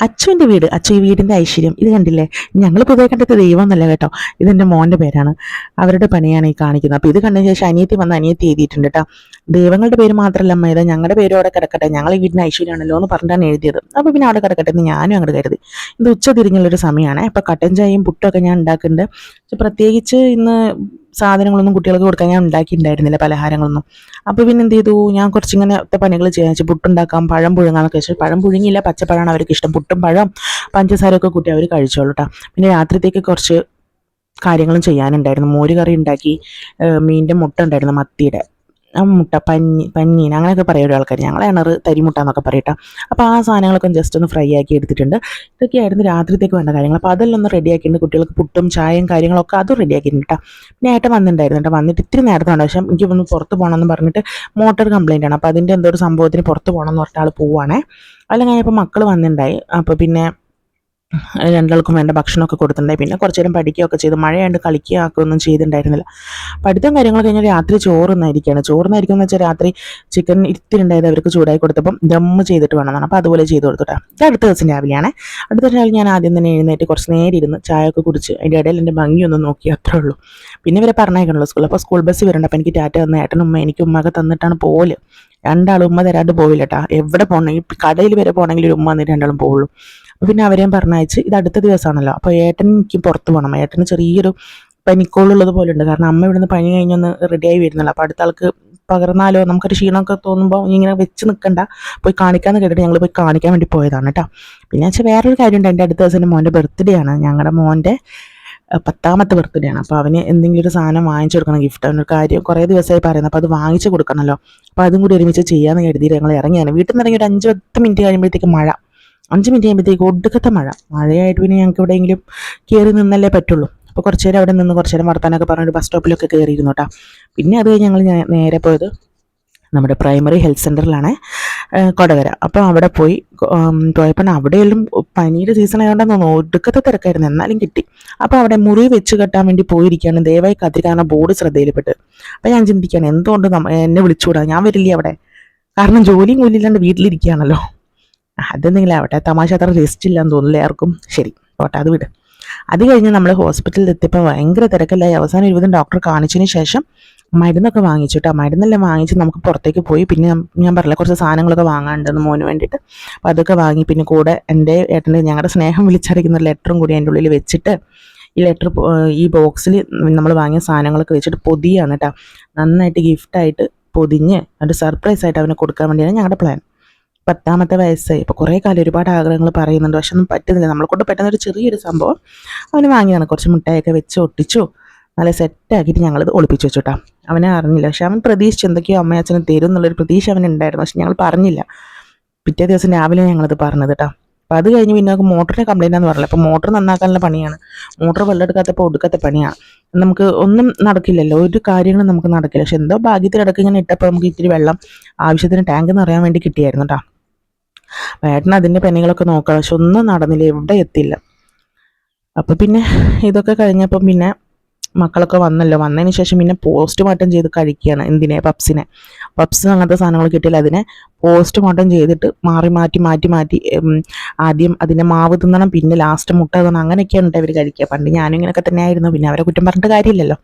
അച്ചുവിൻ്റെ വീട്, അച്ചു ഈ വീടിൻ്റെ ഐശ്വര്യം. ഇത് കണ്ടില്ലേ, ഞങ്ങൾ പൊതുവെ കണ്ടത് ദൈവം എന്നല്ല കേട്ടോ, ഇതെൻ്റെ മോൻ്റെ പേരാണ്. അവരുടെ പണിയാണ് ഈ കാണിക്കുന്നത്. അപ്പോൾ ഇത് കണ്ടതിന് ശേഷം അനിയത്തി വന്ന് അനിയത്തി എഴുതിയിട്ടുണ്ട് കേട്ടോ. ദൈവങ്ങളുടെ പേര് മാത്രമല്ല അമ്മ, ഇത് ഞങ്ങളുടെ പേരും അവിടെ കിടക്കട്ടെ, ഞങ്ങൾ ഈ വീടിൻ്റെ ഐശ്വര്യമാണല്ലോ എന്ന് പറഞ്ഞിട്ടാണ് എഴുതിയത്. അപ്പോൾ പിന്നെ അവിടെ കിടക്കട്ടെ എന്ന് ഞാനും അങ്ങോട്ട് കരുതി. ഇത് ഉച്ച തിരിഞ്ഞുള്ളൊരു സമയമാണ്. അപ്പോൾ കട്ടൻ ചായയും പുട്ടൊക്കെ ഞാൻ ഉണ്ടാക്കുന്നുണ്ട്. പക്ഷെ പ്രത്യേകിച്ച് ഇന്ന് സാധനങ്ങളൊന്നും കുട്ടികൾക്ക് കൊടുക്കാൻ ഞാൻ ഉണ്ടാക്കിയിട്ടുണ്ടായിരുന്നില്ല, പലഹാരങ്ങളൊന്നും. അപ്പോൾ പിന്നെ എന്ത് ചെയ്തു, ഞാൻ കുറച്ചിങ്ങനത്തെ പണികൾ ചെയ്യാൻ വെച്ചാൽ പുട്ടുണ്ടാക്കാം, പഴം പുഴുങ്ങാന്നൊക്കെ വെച്ചാൽ പഴം പുഴുങ്ങിയില്ല, പച്ചപ്പഴമാണ് അവർക്ക് ഇഷ്ടം. പുട്ടും പഴം പഞ്ചസാരയൊക്കെ കൂട്ടി അവർ കഴിച്ചോളൂ കേട്ടോ. പിന്നെ രാത്രിത്തേക്ക് കുറച്ച് കാര്യങ്ങളും ചെയ്യാനുണ്ടായിരുന്നു. മോര് കറി ഉണ്ടാക്കി, മീനിൻ്റെ മുട്ട ഉണ്ടായിരുന്നു, മത്തിയുടെ മുട്ട, പഞ്ഞീൻ അങ്ങനെയൊക്കെ പറയും ആൾക്കാർ, ഞങ്ങളെ ഇണറ് തരിമുട്ട എന്നൊക്കെ പറയട്ടോ. അപ്പോൾ ആ സാധനങ്ങളൊക്കെ ജസ്റ്റ് ഒന്ന് ഫ്രൈ ആക്കി എടുത്തിട്ടുണ്ട്. ഇതൊക്കെയായിരുന്നു രാത്രിത്തേക്ക് വേണ്ട കാര്യങ്ങൾ. അപ്പോൾ അതെല്ലാം ഒന്ന് റെഡിയാക്കിയിട്ടുണ്ട്. കുട്ടികൾക്ക് പുട്ടും ചായയും കാര്യങ്ങളൊക്കെ അതും റെഡിയാക്കിയിട്ടുണ്ട് കേട്ടോ. പിന്നെ ഏട്ടൻ വന്നിട്ടുണ്ടായിരുന്നു കേട്ടോ. വന്നിട്ട് ഇത്തിരി നേരത്തെ ഉണ്ട്, പക്ഷേ എനിക്ക് ഒന്ന് പുറത്ത് പോകണമെന്ന് പറഞ്ഞിട്ട് മോട്ടോർ കംപ്ലൈൻ്റ് ആണ്. അപ്പോൾ അതിൻ്റെ എന്തോ ഒരു സംഭവത്തിന് പുറത്ത് പോകണമെന്ന് പറഞ്ഞിട്ട് ആൾ പോവുകയാണേ. അല്ലെങ്കിൽ ഇപ്പോൾ മക്കൾ വന്നിട്ടുണ്ടായി. അപ്പോൾ പിന്നെ രണ്ടാൾക്കും വേണ്ട ഭക്ഷണമൊക്കെ കൊടുത്തിട്ടുണ്ടായി. പിന്നെ കുറച്ച് നേരം പഠിക്കുകയൊക്കെ ചെയ്തു. മഴയായിട്ട് കളിക്കുകയൊന്നും ചെയ്തിട്ടുണ്ടായിരുന്നില്ല. പഠിത്തം കാര്യങ്ങൾ കഴിഞ്ഞാൽ രാത്രി ചോറുന്നായിരിക്കുകയാണ്. ചോറുന്നായിരിക്കും എന്ന് വെച്ചാൽ രാത്രി ചിക്കൻ ഇത്തിരി ഉണ്ടായത് അവർക്ക് ചൂടായി കൊടുത്തപ്പം ദമ്മ് ചെയ്തിട്ട് വേണമെന്നാണ്. അപ്പോൾ അതുപോലെ ചെയ്ത് കൊടുത്തിട്ടാണ്. ഇത് അടുത്ത ദിവസം രാവിലെയാണ്. അടുത്ത ദിവസം രാവിലെ ഞാൻ ആദ്യം തന്നെ എഴുന്നേറ്റ് കുറച്ച് നേരം ഇരുന്ന് ചായയൊക്കെ കുടിച്ച് അതിൻ്റെ ഇടയിൽ എൻ്റെ ഭംഗിയൊന്നും നോക്കി, അത്രേ ഉള്ളൂ. പിന്നെ ഇവരെ പറഞ്ഞേക്കണല്ലോ സ്കൂളിൽ. അപ്പോൾ സ്കൂൾ ബസ് വരുന്നുണ്ട്. അപ്പോൾ എനിക്ക് ടാറ്റ തന്ന ഏട്ടനും ഉമ്മ എനിക്ക് ഉമ്മയൊക്കെ തന്നിട്ടാണ് പോല്. രണ്ടാളും ഉമ്മ തരാണ്ട് പോവില്ല കേട്ടോ. എവിടെ പോകണം, ഈ കടയിൽ വരെ പോകണമെങ്കിൽ ഒരു ഉമ്മ വന്നിട്ട് രണ്ടാളും പോവുള്ളൂ. അപ്പോൾ പിന്നെ അവരെയും പറഞ്ഞയച്ച് ഇത് അടുത്ത ദിവസമാണല്ലോ. അപ്പോൾ ഏട്ടൻ എനിക്ക് പുറത്ത് പോകണം. ഏട്ടന് ചെറിയൊരു പനിക്കോളുള്ളത് പോലെ ഉണ്ട്. കാരണം അമ്മ ഇവിടുന്ന് പനി കഴിഞ്ഞൊന്ന് റെഡിയായി വരുന്നില്ല. അപ്പോൾ അടുത്ത ആൾക്ക് പകർന്നാലോ, നമുക്കൊരു ക്ഷീണമൊക്കെ തോന്നുമ്പോൾ ഇങ്ങനെ വെച്ച് നിൽക്കണ്ട, പോയി കാണിക്കാമെന്ന് കേട്ടിട്ട് ഞങ്ങൾ പോയി കാണിക്കാൻ വേണ്ടി പോയതാണ് കേട്ടോ. പിന്നെ വെച്ചാൽ വേറൊരു കാര്യമുണ്ട്. എൻ്റെ അടുത്ത ദിവസം എൻ്റെ മോൻ്റെ ബർത്ത്ഡേ ആണ്. ഞങ്ങളുടെ മോൻ്റെ 10ാമത്തെ ബർത്ത്ഡേ ആണ്. അപ്പോൾ അവന് എന്തെങ്കിലും ഒരു സാധനം വാങ്ങിച്ചു കൊടുക്കണം, ഗിഫ്റ്റ്. അവനൊരു കാര്യം കുറേ ദിവസമായി പറയുന്നത്. അപ്പോൾ അത് വാങ്ങിച്ചു കൊടുക്കണമല്ലോ. അപ്പോൾ അതും കൂടി ഒരുമിച്ച് ചെയ്യാമെന്ന് കരുതിയിട്ട് ഞങ്ങൾ ഇറങ്ങിയാണ്. വീട്ടിൽ നിന്ന് ഇറങ്ങി ഒരു 5-10 മിനിറ്റ് കഴിയുമ്പോഴത്തേക്ക് മഴ. 5 മിനിറ്റ് കഴിയുമ്പോഴത്തേക്ക് ഒടുക്കത്തെ മഴയായിട്ട് പിന്നെ ഞങ്ങൾക്ക് എവിടെയെങ്കിലും കയറി നിന്നല്ലേ പറ്റുള്ളൂ. അപ്പോൾ കുറച്ച് നേരം അവിടെ നിന്ന് കുറച്ച് നേരം വർത്താനൊക്കെ പറഞ്ഞിട്ട് ബസ് സ്റ്റോപ്പിലൊക്കെ കയറിയിരുന്നു കേട്ടോ. പിന്നെ അത് കഴിഞ്ഞ് ഞങ്ങൾ നേരെ പോയത് നമ്മുടെ പ്രൈമറി ഹെൽത്ത് സെൻ്ററിലാണ്, കൊടകര. അപ്പോൾ അവിടെ പോയപ്പോൾ അവിടെയെല്ലാം പനിയുടെ സീസൺ ആയതുകൊണ്ടാണ് തോന്നുന്നു ഒടുക്കത്തെ തിരക്കായിരുന്നു, എന്നാലും കിട്ടി. അപ്പോൾ അവിടെ മുറി വെച്ച് കെട്ടാൻ വേണ്ടി പോയിരിക്കുകയാണ്. ദയവായി കാത്തിരിക്കാനുള്ള ബോർഡ് ശ്രദ്ധയിൽപ്പെട്ട്. അപ്പോൾ ഞാൻ ചിന്തിക്കുകയാണ്, എന്തുകൊണ്ട് എന്നെ വിളിച്ചുകൂടാ, ഞാൻ വരില്ലേ അവിടെ, കാരണം ജോലിയും കൂലിയില്ലാണ്ട് വീട്ടിലിരിക്കുകയാണല്ലോ. അതെന്തെങ്കിലും ആവട്ടെ, തമാശ അത്ര റെസ്റ്റ് ഇല്ലാന്ന് തോന്നില്ല ആർക്കും. ശരി പോട്ടെ, അത് വിട്. അത് കഴിഞ്ഞ് നമ്മൾ ഹോസ്പിറ്റലിൽ എത്തിയപ്പോൾ ഭയങ്കര തിരക്കല്ലായി. അവസാനം 20 ഡോക്ടറെ കാണിച്ചതിന് ശേഷം മരുന്നൊക്കെ വാങ്ങിച്ചു കേട്ടോ. മരുന്നെല്ലാം വാങ്ങിച്ച് നമുക്ക് പുറത്തേക്ക് പോയി. പിന്നെ ഞാൻ പറഞ്ഞില്ല, കുറച്ച് സാധനങ്ങളൊക്കെ വാങ്ങാനുണ്ടെന്ന് മോന് വേണ്ടിയിട്ട്. അപ്പോൾ അതൊക്കെ വാങ്ങി. പിന്നെ കൂടെ എൻ്റെ ഏട്ടൻ്റെ ഞങ്ങളുടെ സ്നേഹം വിളിച്ചറിയിക്കുന്ന ഒരു ലെറ്ററും കൂടി അതിൻ്റെ ഉള്ളിൽ വെച്ചിട്ട്, ഈ ലെറ്റർ ഈ ബോക്സിൽ നമ്മൾ വാങ്ങിയ സാധനങ്ങളൊക്കെ വെച്ചിട്ട് പൊതിയാണ് കേട്ടോ. നന്നായിട്ട് ഗിഫ്റ്റായിട്ട് പൊതിഞ്ഞ് അത് സർപ്രൈസായിട്ട് അവന് കൊടുക്കാൻ വേണ്ടിയാണ് ഞങ്ങളുടെ പ്ലാൻ. 10ാമത്തെ വയസ്സായി. ഇപ്പോൾ കുറേ കാലം ഒരുപാട് ആഗ്രഹങ്ങൾ പറയുന്നുണ്ട്, പക്ഷെ ഒന്നും പറ്റുന്നില്ല. നമ്മളെ കൊണ്ട് പെട്ടെന്നൊരു ചെറിയൊരു സംഭവം അവന് വാങ്ങിയാണ്. കുറച്ച് മിഠായിയൊക്കെ വെച്ച് ഒട്ടിച്ചു, നല്ല സെറ്റാക്കിയിട്ട് ഞങ്ങളിത് ഒളിപ്പിച്ച് വെച്ചു കേട്ടോ. അവനെ അറിഞ്ഞില്ല, പക്ഷെ അവൻ പ്രതീക്ഷിച്ച് എന്തൊക്കെയോ അമ്മയച്ഛനും തരും എന്നുള്ളൊരു പ്രതീക്ഷ അവനുണ്ടായിരുന്നു. പക്ഷെ ഞങ്ങൾ പറഞ്ഞില്ല. പിറ്റേ ദിവസം രാവിലെ ഞങ്ങളത് പറഞ്ഞത് കേട്ടോ. അപ്പോൾ അത് കഴിഞ്ഞ് പിന്നെ നമുക്ക് മോട്ടറിൻ്റെ കംപ്ലൈൻ്റ് ആണെന്ന് പറഞ്ഞില്ല. അപ്പോൾ മോട്ടർ നന്നാക്കാനുള്ള പണിയാണ്. മോട്ടർ വെള്ളം എടുക്കാത്തപ്പോൾ ഒടുക്കത്തെ പണിയാണ്. നമുക്ക് ഒന്നും നടക്കില്ലല്ലോ, ഒരു കാര്യങ്ങളും നമുക്ക് നടക്കില്ല. പക്ഷെ എന്തോ ഭാഗ്യത്തിലിടക്ക് ഇങ്ങനെ ഇട്ടപ്പോൾ നമുക്ക് ഇത്തിരി വെള്ളം ആവശ്യത്തിന് ടാങ്ക് നിറയാൻ വേണ്ടി കിട്ടിയായിരുന്നു കേട്ടോ. ഏട്ടൻ അതിൻ്റെ പണികളൊക്കെ നോക്കാം, പക്ഷെ ഒന്നും നടന്നില്ല, എവിടെ എത്തില്ല. അപ്പോൾ പിന്നെ ഇതൊക്കെ കഴിഞ്ഞപ്പം പിന്നെ മക്കളൊക്കെ വന്നതിന് ശേഷം പിന്നെ പോസ്റ്റ്മോർട്ടം ചെയ്ത് കഴിക്കുകയാണ്. എന്തിനെ, പപ്സ് അങ്ങനത്തെ സാധനങ്ങൾ കിട്ടിയാൽ അതിനെ പോസ്റ്റ്മോർട്ടം ചെയ്തിട്ട് മാറ്റി ആദ്യം അതിൻ്റെ മാവ് തിന്നണം, പിന്നെ ലാസ്റ്റ് മുട്ട തിന്നണം, അങ്ങനെയൊക്കെയാണ് ഇവർ കഴിക്കുക. പണ്ട് ഞാനും ഇങ്ങനെയൊക്കെ തന്നെ ആയിരുന്നു. പിന്നെ അവരെ കുറ്റം പറഞ്ഞിട്ട് കാര്യമില്ലല്ലോ.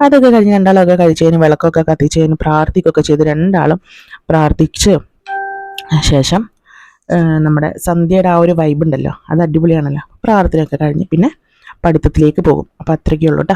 അതൊക്കെ കഴിഞ്ഞ് രണ്ടാളൊക്കെ കഴിച്ചതിന് വിളക്കൊക്കെ കത്തിച്ചതിന് പ്രാർത്ഥിക്കുകയൊക്കെ ചെയ്ത് രണ്ടാളും പ്രാർത്ഥിച്ച് ശേഷം നമ്മുടെ സന്ധ്യയുടെ ആ ഒരു വൈബ് ഉണ്ടല്ലോ, അത് അടിപൊളിയാണല്ലോ. പ്രാർത്ഥനയൊക്കെ കഴിഞ്ഞ് പിന്നെ പഠിത്തത്തിലേക്ക് പോകും. അപ്പോൾ അത്രയ്ക്കേ ഉള്ളൂ കേട്ടോ.